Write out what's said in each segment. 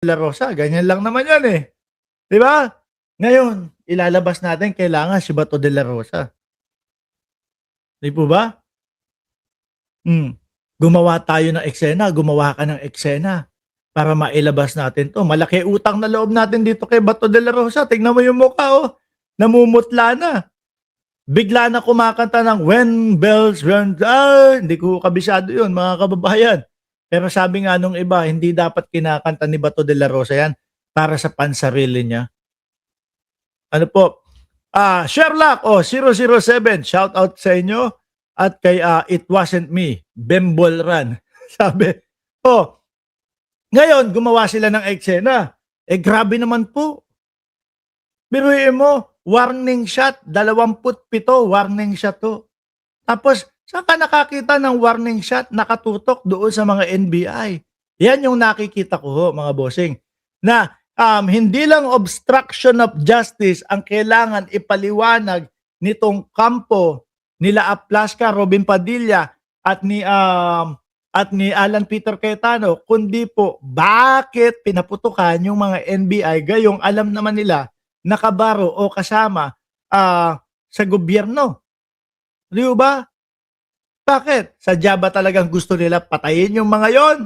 de la Rosa, ganyan lang naman 'yan, eh, 'di ba? Ngayon, ilalabas natin kailangan si Bato de la Rosa, 'di po ba? Hmm, gumawa tayo ng eksena, gumawa ka ng eksena para mailabas natin 'to. Malaki utang na loob natin dito kay Bato de la Rosa, tignan mo yung mukha, oh, namumutla na. Bigla na kumakanta ng When Bells Run hindi ko kabisado yun mga kababayan. Pero sabi nga nung iba, hindi dapat kinakanta ni Bato de la Rosa yan para sa pansarili niya. Ano po, Sherlock, 007, shout out sa inyo at kay, It Wasn't Me, Bembol Run. Sabi, oh, ngayon gumawa sila ng eksena, eh, grabe naman po. Biruin mo, warning shot, 27 warning shot 'to. Tapos saan ka nakakita ng warning shot nakatutok doon sa mga NBI? Yan yung nakikita ko ho mga bossing, na, hindi lang obstruction of justice ang kailangan ipaliwanag nitong kampo nila Aplasca, Robin Padilla at ni Alan Peter Cayetano, kundi po bakit pinaputukan yung mga NBI gayong alam naman nila nakabaro o kasama, sa gobyerno, 'di ba? Bakit? Sadya ba talagang gusto nila patayin yung mga yon?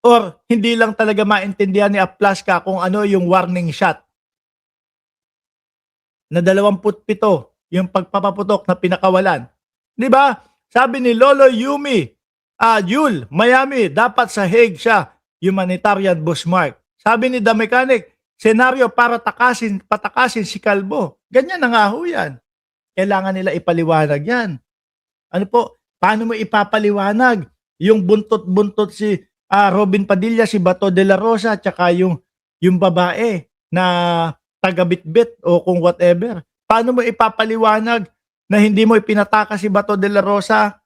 Or hindi lang talaga maintindihan ni Aplasca kung ano yung warning shot na 27 yung pagpapaputok na pinakawalan. 'Di ba? Sabi ni Lolo Yumi, Yul, Miami, dapat sa Hague siya, humanitarian bushmark. Sabi ni The Mechanic, senaryo para patakasin si Kalbo. Ganyan na nga ho yan. Kailangan nila ipaliwanag yan. Ano po, paano mo ipapaliwanag yung buntot-buntot si Robin Padilla, si Bato de la Rosa, tsaka yung babae na taga-bitbit o kung whatever. Paano mo ipapaliwanag na hindi mo ipinataka si Bato de la Rosa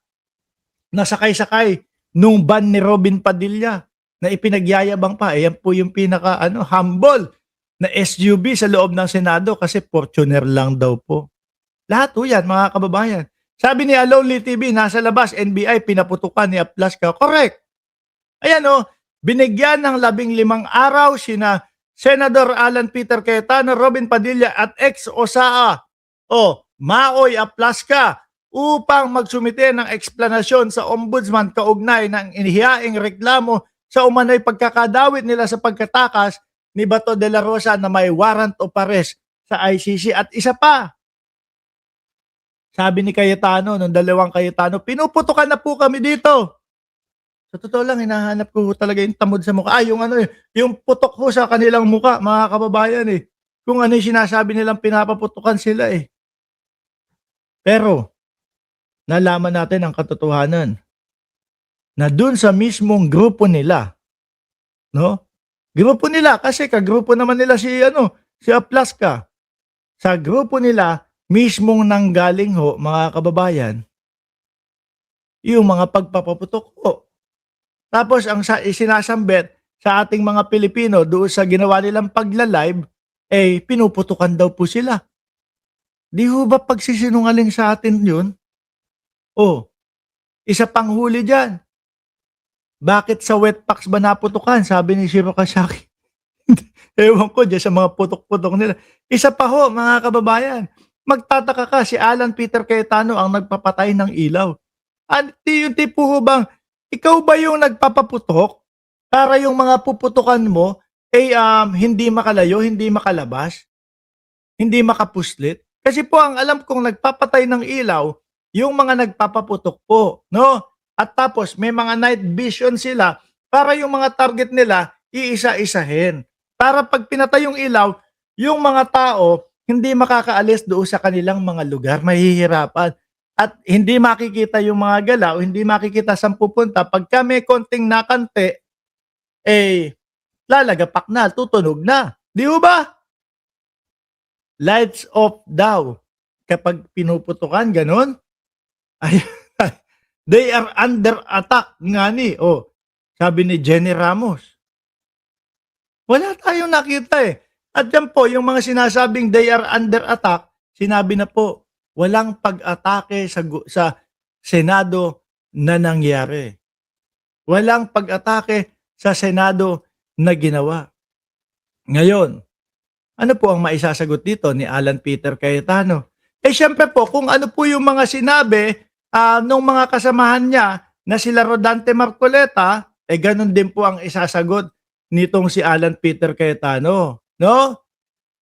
na sakay-sakay nung van ni Robin Padilla na ipinagyayabang pa. Ayan po yung pinaka humble na SUV sa loob ng Senado kasi Fortuner lang daw po. Lahat po yan mga kababayan. Sabi ni Alonly TV, nasa labas, NBI, pinaputukan ni Aplasca. Correct. Ayan binigyan ng 15 araw sina Senador Alan Peter Cayetano, Robin Padilla at ex-OSAA Maoy Aplasca upang magsumite ng eksplanasyon sa ombudsman kaugnay ng inihiyaing reklamo sa umano'y pagkakadawit nila sa pagkatakas ni Bato de la Rosa na may warrant of arrest sa ICC. At isa pa, sabi ni Cayetano, nung dalawang Cayetano, pinuputukan na po kami dito. Sa totoo lang, hinahanap ko talaga yung tamod sa mukha. Yung putok ko sa kanilang mukha, mga kababayan eh. Kung ano yung sinasabi nilang pinapaputukan sila eh. Pero, nalaman natin ang katotohanan na dun sa mismong grupo nila, no? Grupo nila, kasi kagrupo naman nila si Aplasca. Sa grupo nila, mismong nanggaling ho, mga kababayan, yung mga pagpapaputok ho. Tapos ang isinasambit sa ating mga Pilipino doon sa ginawa nilang pagla-live, pinuputukan daw po sila. Di ho ba pagsisinungaling sa atin yun? Isa pang huli dyan. Bakit sa wetpacks ba naputukan? Sabi ni Shiro Kasaki. Ewan ko dyan sa mga putok-putok nila. Isa pa ho, mga kababayan. Magtataka ka, si Alan Peter Cayetano ang nagpapatay ng ilaw. At yung tipo ho bang, ikaw ba yung nagpapaputok para yung mga puputukan mo hindi makalayo, hindi makalabas, hindi makapuslit? Kasi po ang alam kong nagpapatay ng ilaw, yung mga nagpapaputok po, no? At tapos may mga night vision sila para yung mga target nila iisa-isahin. Para pag pinatay yung ilaw, yung mga tao hindi makakaalis doon sa kanilang mga lugar, mahihirapan. At hindi makikita yung mga galaw, hindi makikita saan pupunta. Pagka may konting nakante, lalagapak na, tutunog na. Di ba? Lights off daw. Kapag pinuputukan, ganun. Ay, they are under attack nga ni. Sabi ni Jenny Ramos. Wala tayong nakita eh. At yan po, yung mga sinasabing they are under attack, sinabi na po, walang pag-atake sa Senado na nangyari. Walang pag-atake sa Senado na ginawa. Ngayon, ano po ang maisasagot dito ni Alan Peter Cayetano? Siyempre po, kung ano po yung mga sinabi nung mga kasamahan niya na sila Rodante Marcoleta, ganun din po ang isasagot nitong si Alan Peter Cayetano. No?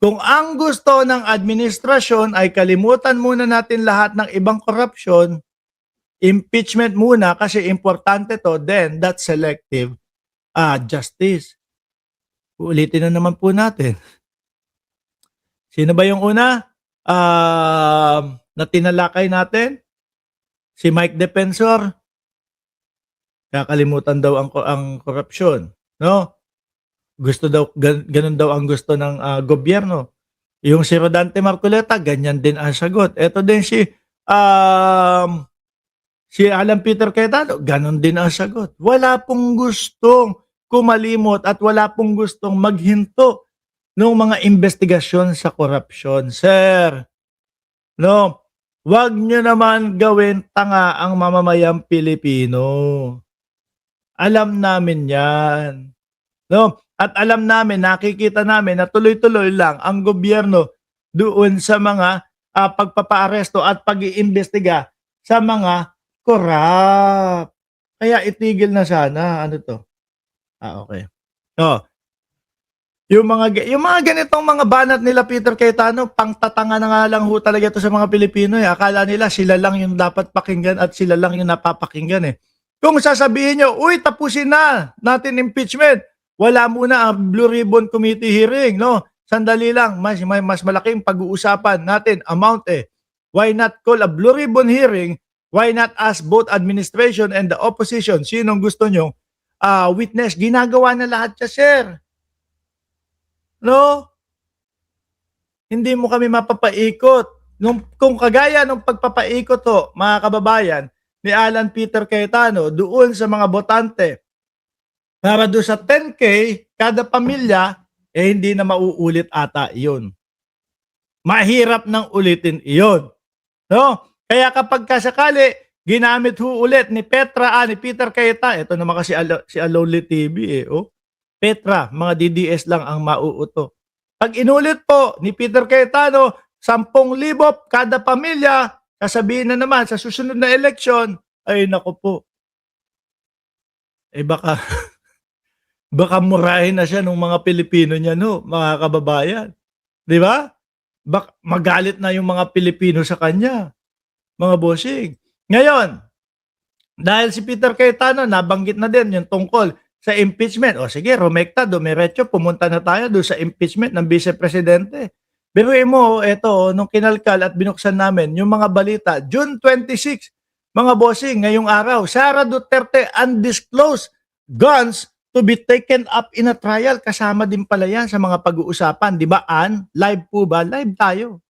Kung ang gusto ng administrasyon ay kalimutan muna natin lahat ng ibang korupsyon, impeachment muna kasi importante to, then that's selective justice. Ulitin na naman po natin. Sino ba yung una na tinalakay natin? Si Mike Defensor. Kakalimutan daw ang korupsyon. No? Gusto daw, ganun daw ang gusto ng gobyerno. Yung si Rodante Marcoleta, ganyan din ang sagot. Ito din si Alan Peter Cayetano, ganun din ang sagot. Wala pong gustong kumalimot at wala pong gustong maghinto ng mga investigasyon sa korupsyon. Sir, no, wag nyo naman gawin tanga ang mamamayang Pilipino. Alam namin yan. No? At alam namin, nakikita namin na tuloy-tuloy lang ang gobyerno doon sa mga pagpapaaresto at pag-iimbestiga sa mga korap. Kaya itigil na sana. Ano to? Okay. Oh. Yung mga ganitong mga banat nila Peter Cayetano, pangtatanga na nga lang ho talaga ito sa mga Pilipino. Akala nila sila lang yung dapat pakinggan at sila lang yung napapakinggan eh. Kung sasabihin nyo, uy, tapusin na natin impeachment. Wala muna ang Blue Ribbon Committee hearing, no? Sandali lang, mas malaking pag-uusapan natin amount eh. Why not call a Blue Ribbon hearing? Why not ask both administration and the opposition sinong gusto nyo witness? Ginagawa na lahat siya, sir. No? Hindi mo kami mapapaikot. Kung kagaya ng pagpapaikot to, mga kababayan, ni Alan Peter Cayetano doon sa mga botante para doon sa 10K kada pamilya, hindi na mauulit ata iyon. Mahirap nang ulitin iyon. No? Kaya kapag kasakali, ginamit ho ulit ni Peter Cayetano, ito naman kasi si Alonly TV Petra, mga DDS lang ang mauuto. Pag inulit po ni Peter Cayetano, 10,000 kada pamilya, sasabihin na naman sa susunod na eleksyon, ay nako po. Baka baka murahin na siya ng mga Pilipino niya, no, mga kababayan. 'Di ba? Magalit na yung mga Pilipino sa kanya, mga bossing. Ngayon, dahil si Peter Cayetano nabanggit na din yung tungkol sa impeachment. O sige, rumekta, dumiretso, pumunta na tayo doon sa impeachment ng Vice Presidente. Biruin mo, eto, nung kinalkal at binuksan namin, yung mga balita, June 26, mga bossing, ngayong araw, Sara Duterte undisclosed guns to be taken up in a trial. Kasama din pala yan sa mga pag-uusapan. Di ba, Ann? Live po ba? Live tayo.